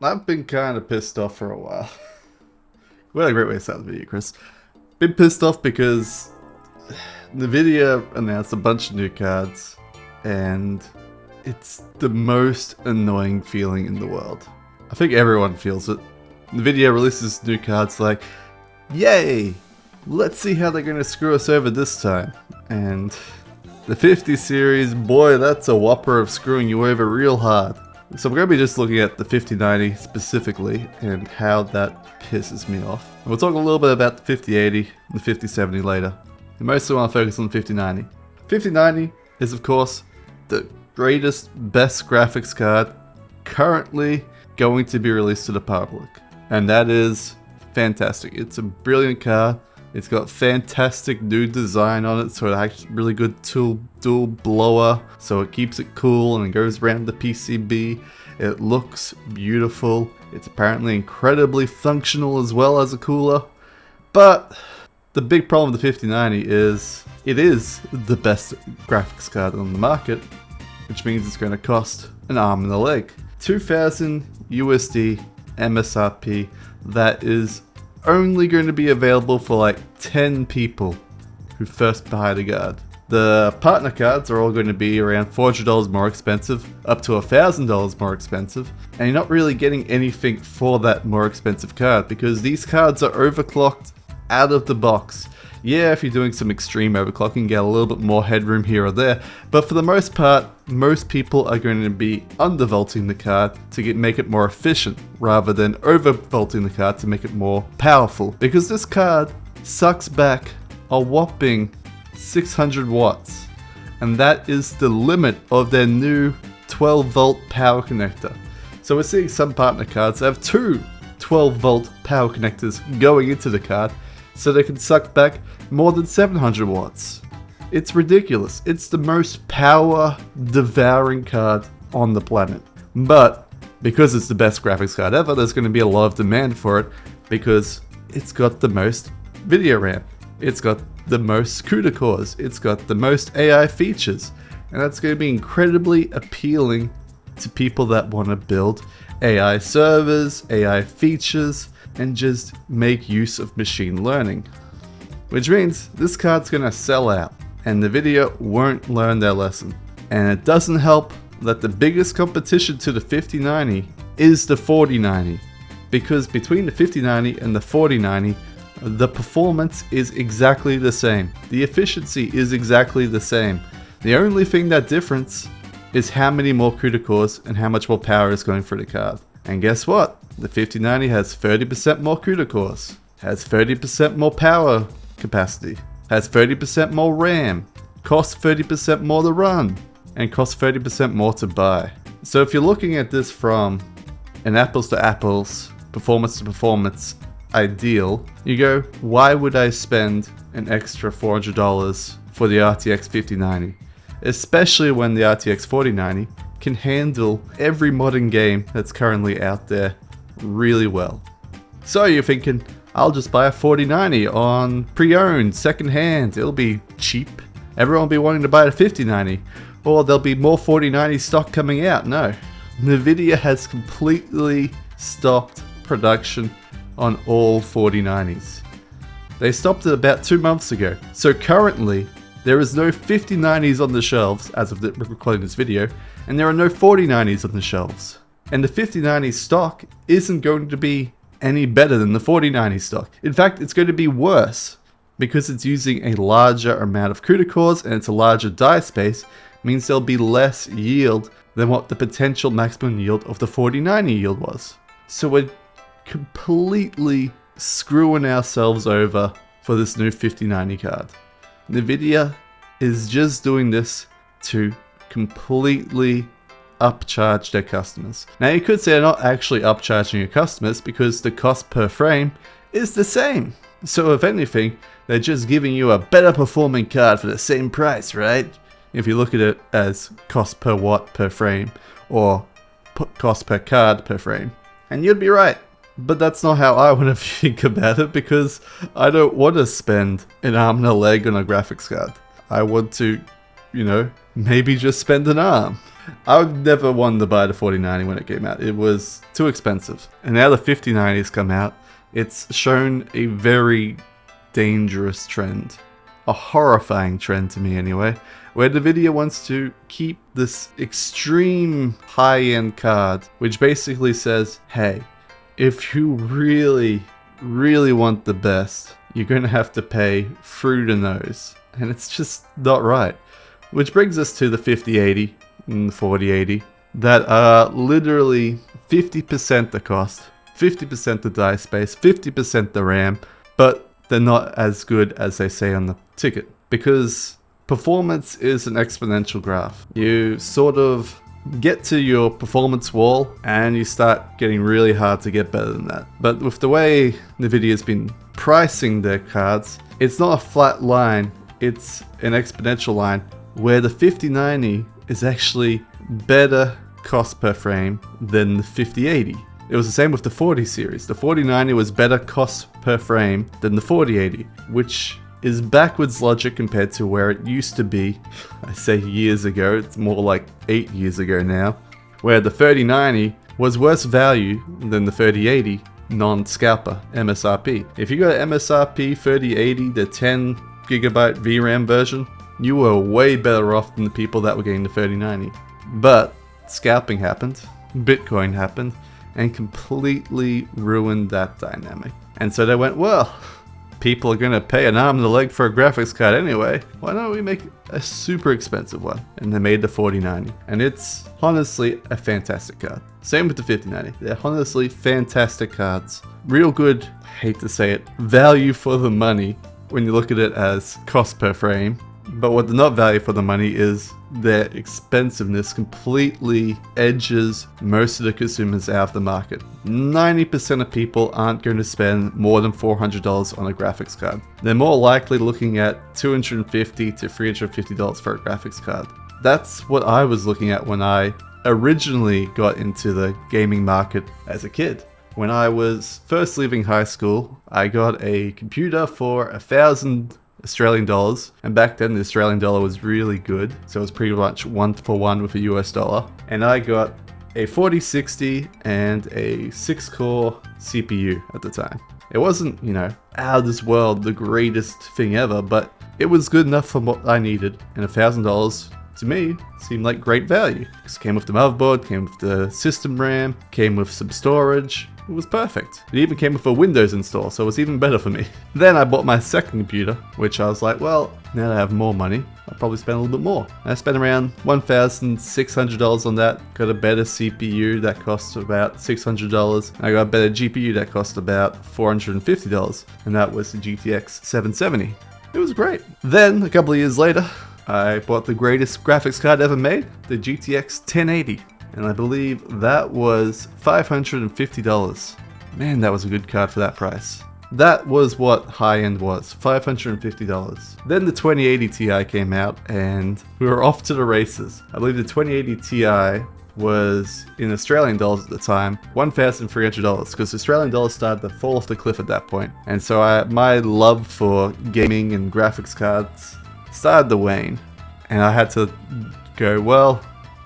I've been kind of pissed off for a while. What a great way to start the video, Kris. Been pissed off because Nvidia announced a bunch of new cards, and it's the most annoying feeling in the world. I think everyone feels it. Nvidia releases new cards like, yay! Let's see how they're going to screw us over this time. And the 50 series, boy, that's a whopper of screwing you over real hard. So we're going to be just looking at the 5090 specifically and how that pisses me off. And we'll talk a little bit about the 5080 and the 5070 later. I mostly want to focus on the 5090. 5090 is of course the greatest, best graphics card currently going to be released to the public. And that is fantastic. It's a brilliant card. It's got fantastic new design on it, so it has really good dual blower, so it keeps it cool and it goes around the PCB. It looks beautiful. It's apparently incredibly functional as well as a cooler. But the big problem with the 5090 is it is the best graphics card on the market, which means it's going to cost an arm and a leg. 2000 USD MSRP, that is only going to be available for like 10 people who first buy the card. The partner cards are all going to be around $400 more expensive, up to $1,000 more expensive, and you're not really getting anything for that more expensive card because these cards are overclocked out of the box. Yeah, if you're doing some extreme overclocking, get a little bit more headroom here or there, but for the most part, most people are going to be undervolting the card to make it more efficient, rather than overvolting the card to make it more powerful. Because this card sucks back a whopping 600 watts, and that is the limit of their new 12 volt power connector. So we're seeing some partner cards that have two 12 volt power connectors going into the card, so they can suck back more than 700 watts. It's ridiculous. It's the most power devouring card on the planet. But because it's the best graphics card ever, there's going to be a lot of demand for it because it's got the most video RAM. It's got the most CUDA cores. It's got the most AI features. And that's going to be incredibly appealing to people that want to build AI servers, AI features, and just make use of machine learning. Which means this card's gonna sell out, and Nvidia won't learn their lesson. And it doesn't help that the biggest competition to the 5090 is the 4090, because between the 5090 and the 4090, the performance is exactly the same. The efficiency is exactly the same. The only thing that difference is how many more CUDA cores and how much more power is going through the card. And guess what? The 5090 has 30% more CUDA cores, has 30% more power capacity, has 30% more RAM, costs 30% more to run, and costs 30% more to buy. So if you're looking at this from an apples to apples, performance to performance ideal, you go, why would I spend an extra $400 for the RTX 5090? Especially when the RTX 4090 can handle every modern game that's currently out there really well. So you're thinking, I'll just buy a 4090 on pre-owned, second-hand, it'll be cheap. Everyone will be wanting to buy a 5090, or there'll be more 4090 stock coming out. No, Nvidia has completely stopped production on all 4090s. They stopped it about 2 months ago. So currently, there is no 5090s on the shelves as of the recording this video, and there are no 4090s on the shelves. And the 5090 stock isn't going to be any better than the 4090 stock. In fact, it's going to be worse because it's using a larger amount of CUDA cores and it's a larger die space, means there'll be less yield than what the potential maximum yield of the 4090 yield was. So we're completely screwing ourselves over for this new 5090 card. Nvidia is just doing this to completely upcharge their customers. Now you could say they're not actually upcharging your customers because the cost per frame is the same. So if anything, they're just giving you a better performing card for the same price, right? If you look at it as cost per watt per frame or cost per card per frame. And you'd be right. But that's not how I want to think about it because I don't want to spend an arm and a leg on a graphics card. I want to you know, maybe just spend an arm. I would never wanted to buy the 4090 when it came out. It was too expensive. And now the 5090's come out. It's shown a very dangerous trend. A horrifying trend to me anyway, where Nvidia wants to keep this extreme high-end card, which basically says, hey, if you really, really want the best, you're going to have to pay through the nose. And it's just not right. Which brings us to the 5080 and the 4080 that are literally 50% the cost, 50% the die space, 50% the RAM, but they're not as good as they say on the ticket, because performance is an exponential graph. You sort of get to your performance wall and you start getting really hard to get better than that. But with the way Nvidia's been pricing their cards, it's not a flat line, it's an exponential line where the 5090 is actually better cost per frame than the 5080. It was the same with the 40 series. The 4090 was better cost per frame than the 4080, which is backwards logic compared to where it used to be. I say years ago, it's more like 8 years ago now, where the 3090 was worse value than the 3080 non-scalper MSRP. If you got an MSRP 3080, the 10 gigabyte VRAM version, you were way better off than the people that were getting the 3090. But scalping happened, Bitcoin happened, and completely ruined that dynamic. And so they went, well, people are going to pay an arm and a leg for a graphics card anyway, why don't we make a super expensive one? And they made the 4090. And it's honestly a fantastic card. Same with the 5090. They're honestly fantastic cards. Real good, hate to say it, value for the money when you look at it as cost per frame. But what they're not value for the money is their expensiveness completely edges most of the consumers out of the market. 90% of people aren't going to spend more than $400 on a graphics card. They're more likely looking at $250 to $350 for a graphics card. That's what I was looking at when I originally got into the gaming market as a kid. When I was first leaving high school, I got a computer for $1,000 Australian dollars, and back then the Australian dollar was really good, so it was pretty much 1-for-1 with a US dollar. And I got a 4060 and a 6-core CPU at the time. It wasn't, you know, out of this world, the greatest thing ever, but it was good enough for what I needed, and $1,000 to me seemed like great value. It came with the motherboard, came with the system RAM, came with some storage. It was perfect. It even came with a Windows install, so it was even better for me. Then I bought my second computer, which I was like, well, now that I have more money, I'll probably spend a little bit more. I spent around $1,600 on that, got a better CPU that cost about $600, and I got a better GPU that cost about $450, and that was the GTX 770. It was great. Then, a couple of years later, I bought the greatest graphics card ever made, the GTX 1080. And I believe that was $550. Man, that was a good card for that price. That was what high-end was, $550. Then the 2080 Ti came out and we were off to the races. I believe the 2080 Ti was, in Australian dollars at the time, $1,300, because Australian dollars started to fall off the cliff at that point. And so my love for gaming and graphics cards started to wane. And I had to go, well,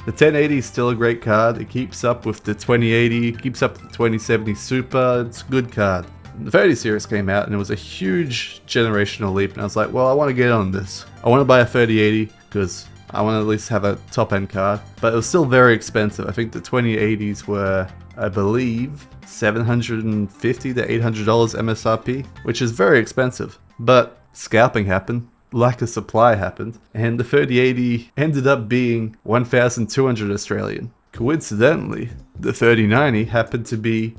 the 1080 is still a great card. It keeps up with the 2080, keeps up with the 2070 Super. It's a good card. The 30 series came out and it was a huge generational leap, and I was like, well, I want to get on this. I want to buy a 3080 because I want to at least have a top-end card, but it was still very expensive. I think the 2080s were, I believe, $750 to $800 MSRP, which is very expensive. But scalping happened. Lack of supply happened, and the 3080 ended up being 1,200 Australian. Coincidentally, the 3090 happened to be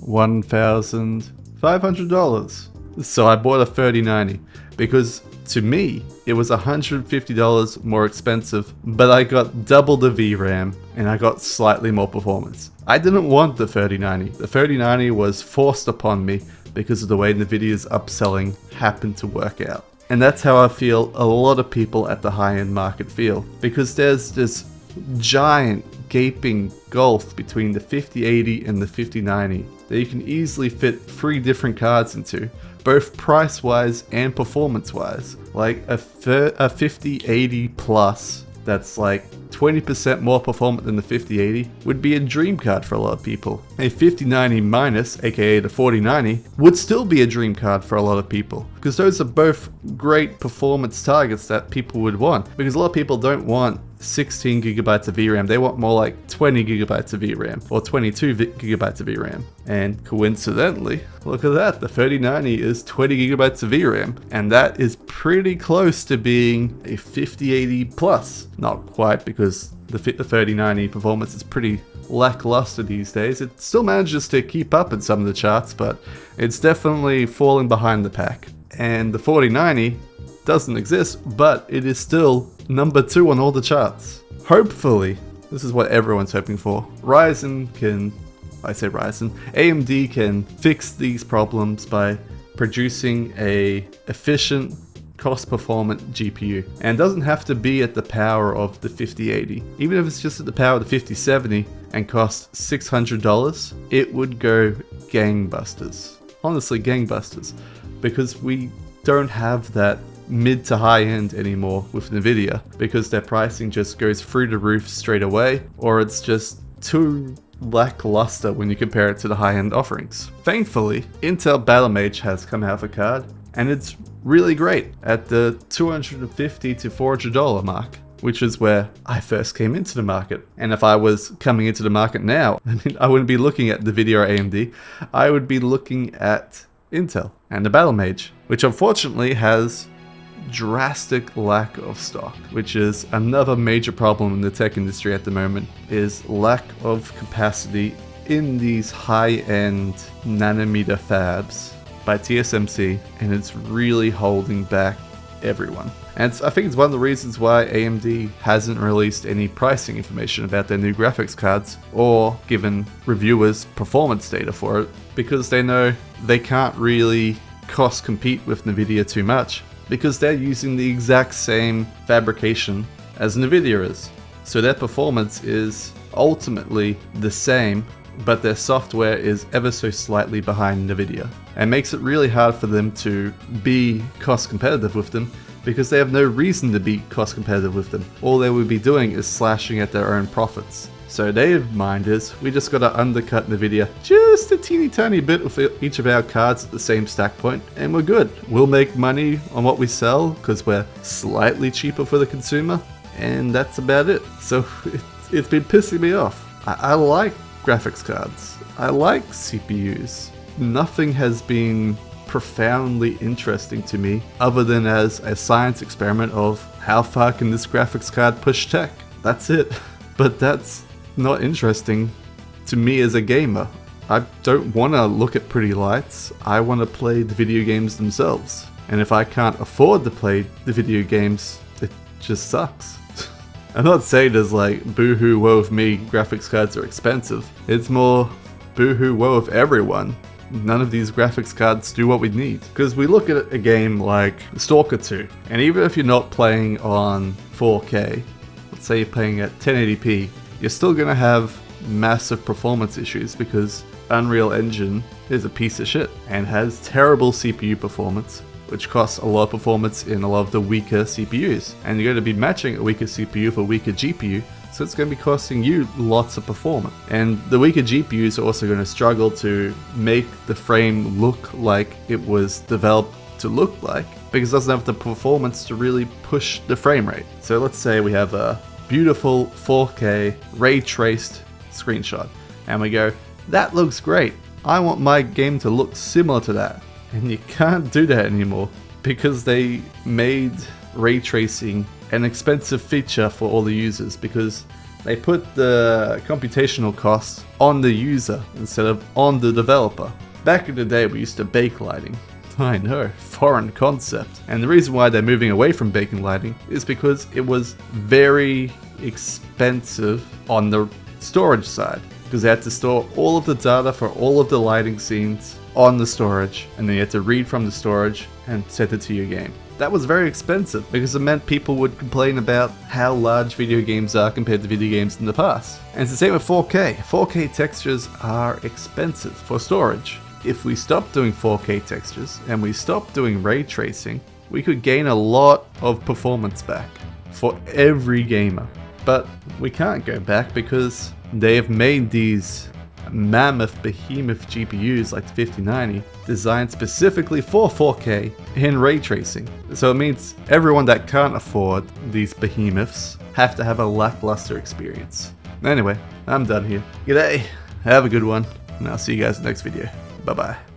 $1,500. So I bought a 3090 because to me it was $150 more expensive, but I got double the VRAM and I got slightly more performance. I didn't want the 3090. The 3090 was forced upon me because of the way Nvidia's upselling happened to work out. And that's how I feel a lot of people at the high-end market feel. Because there's this giant gaping gulf between the 5080 and the 5090 that you can easily fit 3 different cards into, both price-wise and performance-wise. Like a 5080 Plus that's like 20% more performant than the 5080 would be a dream card for a lot of people. A 5090 minus, aka the 4090, would still be a dream card for a lot of people, because those are both great performance targets that people would want, because a lot of people don't want 16 gigabytes of VRAM, they want more like 20 gigabytes of VRAM or 22 gigabytes of VRAM. And coincidentally, look at that, the 3090 is 20 gigabytes of VRAM, and that is pretty close to being a 5080 Plus. Not quite, because the 3090 performance is pretty lackluster these days. It still manages to keep up in some of the charts, but it's definitely falling behind the pack. And the 4090 doesn't exist, but it is still number 2 on all the charts. Hopefully, this is what everyone's hoping for, AMD can fix these problems by producing a efficient, cost-performant GPU. And it doesn't have to be at the power of the 5080. Even if it's just at the power of the 5070 and costs $600, it would go gangbusters. Honestly, gangbusters. Because we don't have that mid to high end anymore with Nvidia, because their pricing just goes through the roof straight away, or it's just too lackluster when you compare it to the high end offerings. Thankfully, Intel Battlemage has come out with a card, and it's really great at the $250 to $400 mark, which is where I first came into the market. And if I was coming into the market now, I wouldn't be looking at Nvidia or AMD, I would be looking at Intel and the Battlemage, which unfortunately has drastic lack of stock, which is another major problem in the tech industry at the moment, is lack of capacity in these high-end nanometer fabs by TSMC, and it's really holding back everyone. And I think it's one of the reasons why AMD hasn't released any pricing information about their new graphics cards or given reviewers performance data for it, because they know they can't really cost compete with Nvidia too much, because they're using the exact same fabrication as Nvidia is. So their performance is ultimately the same, but their software is ever so slightly behind Nvidia, and makes it really hard for them to be cost competitive with them, because they have no reason to be cost competitive with them. All they would be doing is slashing at their own profits. So their mind is, we just gotta undercut Nvidia just a teeny tiny bit with each of our cards at the same stack point, and we're good. We'll make money on what we sell because we're slightly cheaper for the consumer, and that's about it. So it's been pissing me off. I like graphics cards. I like CPUs. Nothing has been profoundly interesting to me other than as a science experiment of how far can this graphics card push tech. That's it. But that's not interesting to me as a gamer. I don't want to look at pretty lights. I want to play the video games themselves. And if I can't afford to play the video games, it just sucks. I'm not saying there's like boohoo woe of me, graphics cards are expensive. It's more boohoo woe of everyone. None of these graphics cards do what we need. Because we look at a game like Stalker 2, and even if you're not playing on 4K, let's say you're playing at 1080p, you're still going to have massive performance issues, because Unreal Engine is a piece of shit and has terrible CPU performance, which costs a lot of performance in a lot of the weaker CPUs. And you're going to be matching a weaker CPU with a weaker GPU, so it's going to be costing you lots of performance. And the weaker GPUs are also going to struggle to make the frame look like it was developed to look like, because it doesn't have the performance to really push the frame rate. So let's say we have a beautiful 4K ray traced screenshot, and we go, that looks great, I want my game to look similar to that. And you can't do that anymore, because they made ray tracing an expensive feature for all the users, because they put the computational costs on the user instead of on the developer. Back in the day, we used to bake lighting. I know, foreign concept. And the reason why they're moving away from baking lighting is because it was very expensive on the storage side, because they had to store all of the data for all of the lighting scenes on the storage, and then you had to read from the storage and set it to your game. that was very expensive because it meant people would complain about how large video games are compared to video games in the past. And it's the same with 4K. 4K textures are expensive for storage. If we stop doing 4K textures and we stop doing ray tracing, we could gain a lot of performance back for every gamer. But we can't go back because they have made these mammoth behemoth GPUs like the 5090 designed specifically for 4K and ray tracing. So it means everyone that can't afford these behemoths have to have a lackluster experience. Anyway, I'm done here. G'day, have a good one, and I'll see you guys in the next video. Bye bye.